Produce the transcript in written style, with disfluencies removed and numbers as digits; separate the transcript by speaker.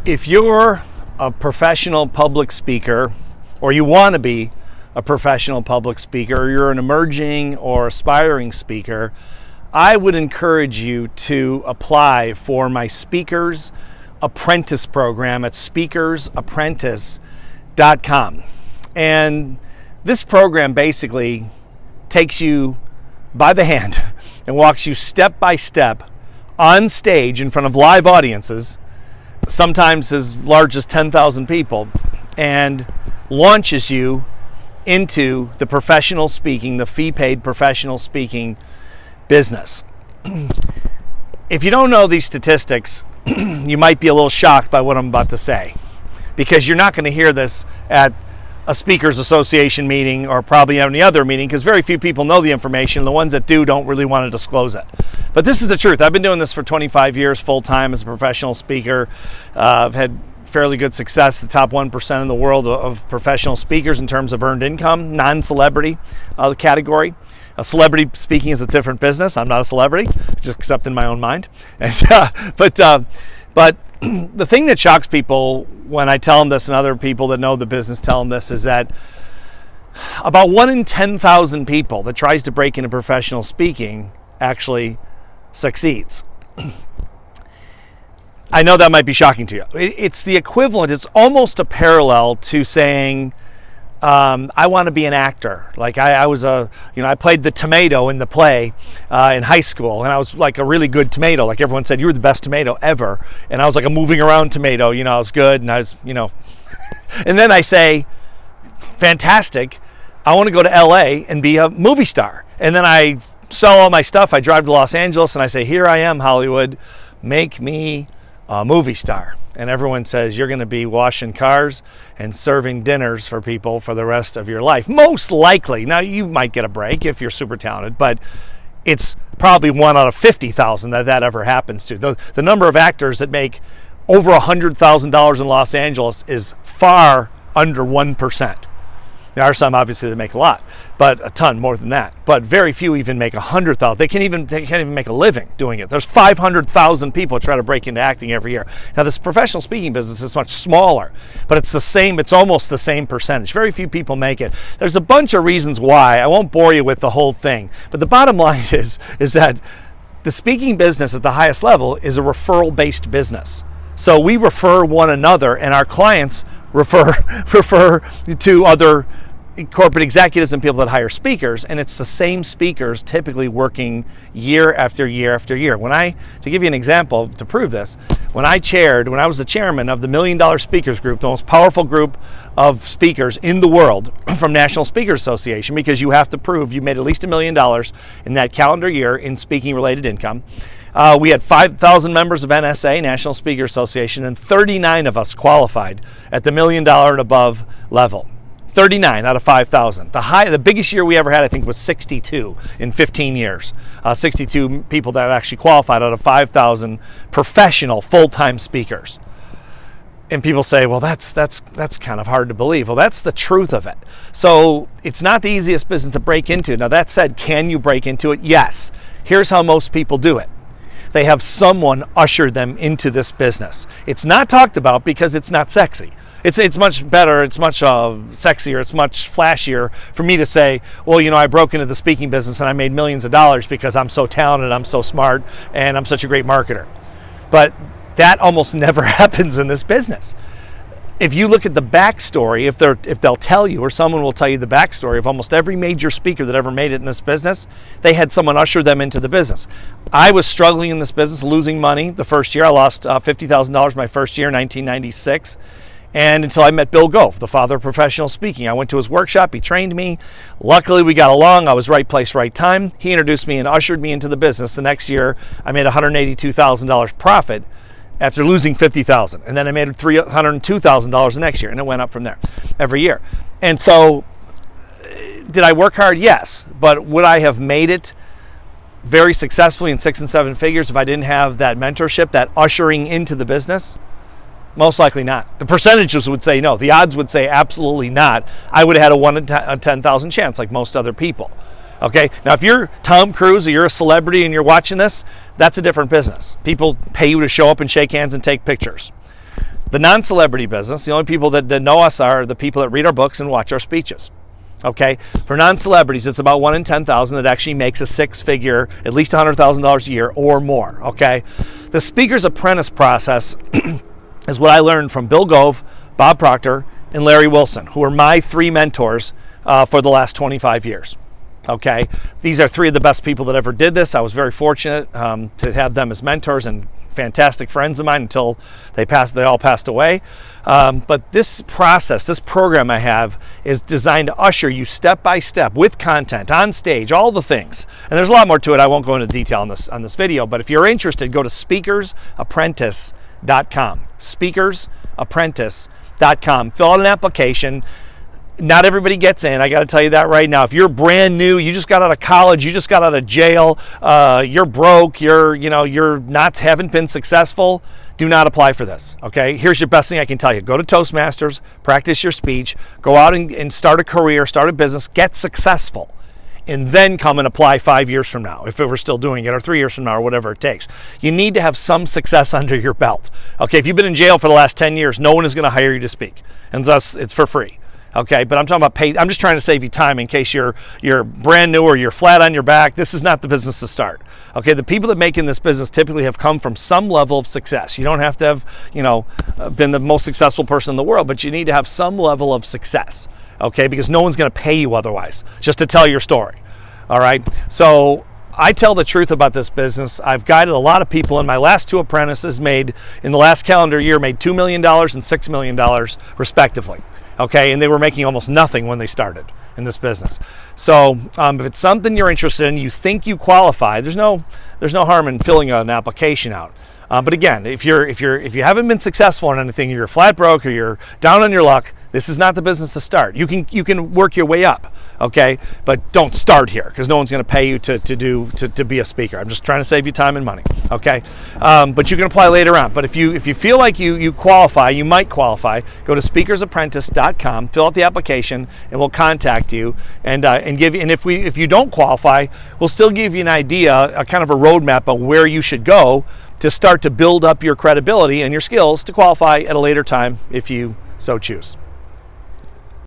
Speaker 1: If you're a professional public speaker, or you want to be a professional public speaker, or you're an emerging or aspiring speaker, I would encourage you to apply for my Speakers Apprentice program at speakersapprentice.com. And this program basically takes you by the hand and walks you step by step on stage in front of live audiences, sometimes as large as 10,000 people, and launches you into the professional speaking, the fee-paid professional speaking business. If you don't know these statistics, you might be a little shocked by what I'm about to say, because you're not going to hear this at a speakers association meeting or probably any other meeting, because very few people know the information. The ones that do don't really want to disclose it. But this is the truth. I've been doing this for 25 years full-time as a professional speaker. I've had fairly good success, the top 1% in the world of professional speakers in terms of earned income, non-celebrity category. Celebrity speaking is a different business. I'm not a celebrity, just except in my own mind. And, but the thing that shocks people when I tell them this, and other people that know the business tell them this, is that about 1 in 10,000 people that tries to break into professional speaking actually succeeds. I know that might be shocking to you. It's the equivalent, it's almost a parallel to saying, I want to be an actor. Like I played the tomato in the play in high school, and I was like a really good tomato. Like everyone said, you were the best tomato ever. And I was like a moving around tomato, I was good, and I was, and then I say, fantastic, I want to go to LA and be a movie star. And then I sell all my stuff, I drive to Los Angeles, and I say, here I am, Hollywood, make me a movie star. And everyone says, you're going to be washing cars and serving dinners for people for the rest of your life. Most likely. Now, you might get a break if you're super talented, but it's probably 1 out of 50,000 that ever happens to. The number of actors that make over $100,000 in Los Angeles is far under 1%. There are some, obviously, that make a lot, but a ton more than that. But very few even make 100,000. They can't even make a living doing it. There's 500,000 people try to break into acting every year. Now, this professional speaking business is much smaller, but it's the same. It's almost the same percentage. Very few people make it. There's a bunch of reasons why. I won't bore you with the whole thing, but the bottom line is that the speaking business at the highest level is a referral-based business. So we refer one another, and our clients refer to other corporate executives and people that hire speakers, and it's the same speakers typically working year after year after year. To give you an example to prove this, when I was the chairman of the $1 Million Speakers Group, the most powerful group of speakers in the world from National Speakers Association, because you have to prove you made at least $1 million in that calendar year in speaking related income. We had 5,000 members of NSA, National Speakers Association, and 39 of us qualified at the $1 million and above level. 39 out of 5,000. The biggest year we ever had, I think, was 62 in 15 years. 62 people that actually qualified out of 5,000 professional full-time speakers. And people say, well, that's kind of hard to believe. Well, that's the truth of it. So it's not the easiest business to break into. Now, that said, can you break into it? Yes. Here's how most people do it. They have someone usher them into this business. It's not talked about because it's not sexy. It's much better, it's much sexier, it's much flashier for me to say, well, I broke into the speaking business and I made millions of dollars because I'm so talented, I'm so smart, and I'm such a great marketer. But that almost never happens in this business. If you look at the backstory, if they'll tell you, or someone will tell you the backstory of almost every major speaker that ever made it in this business, they had someone usher them into the business. I was struggling in this business, losing money the first year. I lost $50,000 my first year, 1996. And until I met Bill Gove, the father of professional speaking. I went to his workshop, he trained me. Luckily, we got along. I was right place, right time. He introduced me and ushered me into the business. The next year, I made $182,000 profit after losing $50,000. And then I made $302,000 the next year, and it went up from there every year. And so, did I work hard? Yes. But would I have made it very successfully in 6 and 7 figures if I didn't have that mentorship, that ushering into the business? Most likely not. The percentages would say no. The odds would say absolutely not. I would have had a 1 in 10,000 chance like most other people. Okay? Now, if you're Tom Cruise or you're a celebrity and you're watching this, that's a different business. People pay you to show up and shake hands and take pictures. The non-celebrity business, the only people that know us are the people that read our books and watch our speeches. Okay, for non-celebrities, it's about 1 in 10,000 that actually makes a six-figure, at least $100,000 a year or more. Okay, the Speaker's Apprentice process is what I learned from Bill Gove, Bob Proctor, and Larry Wilson, who are my three mentors for the last 25 years. Okay, these are three of the best people that ever did this. I was very fortunate to have them as mentors and fantastic friends of mine until they all passed away. But this process, this program I have, is designed to usher you step by step with content, on stage, all the things. And there's a lot more to it. I won't go into detail on this video, but if you're interested, go to speakersapprentice.com. Speakersapprentice.com. Fill out an application. Not everybody gets in. I got to tell you that right now. If you're brand new, you just got out of college, you just got out of jail, you're broke, haven't been successful, do not apply for this. Okay? Here's your best thing I can tell you. Go to Toastmasters, practice your speech, go out and start a career, start a business, get successful, and then come and apply 5 years from now, if we're still doing it, or 3 years from now, or whatever it takes. You need to have some success under your belt. Okay? If you've been in jail for the last 10 years, no one is going to hire you to speak. And thus, it's for free. Okay, but I'm talking about paid. I'm just trying to save you time in case you're brand new or you're flat on your back. This is not the business to start. Okay, the people that make in this business typically have come from some level of success. You don't have to have, been the most successful person in the world, but you need to have some level of success. Okay, because no one's going to pay you otherwise, just to tell your story. All right, so I tell the truth about this business. I've guided a lot of people, and my last two apprentices in the last calendar year, made $2 million and $6 million respectively. Okay, and they were making almost nothing when they started in this business. So if it's something you're interested in, you think you qualify, there's no harm in filling an application out. But again, if you haven't been successful in anything, you're flat broke or you're down on your luck, this is not the business to start. You can work your way up, okay? But don't start here, because no one's going to pay you to be a speaker. I'm just trying to save you time and money, okay? But you can apply later on. But if you feel like you qualify, you might qualify, go to speakersapprentice.com, fill out the application, and we'll contact you and give you. And if you don't qualify, we'll still give you an idea, a kind of a roadmap on where you should go to start to build up your credibility and your skills to qualify at a later time if you so choose.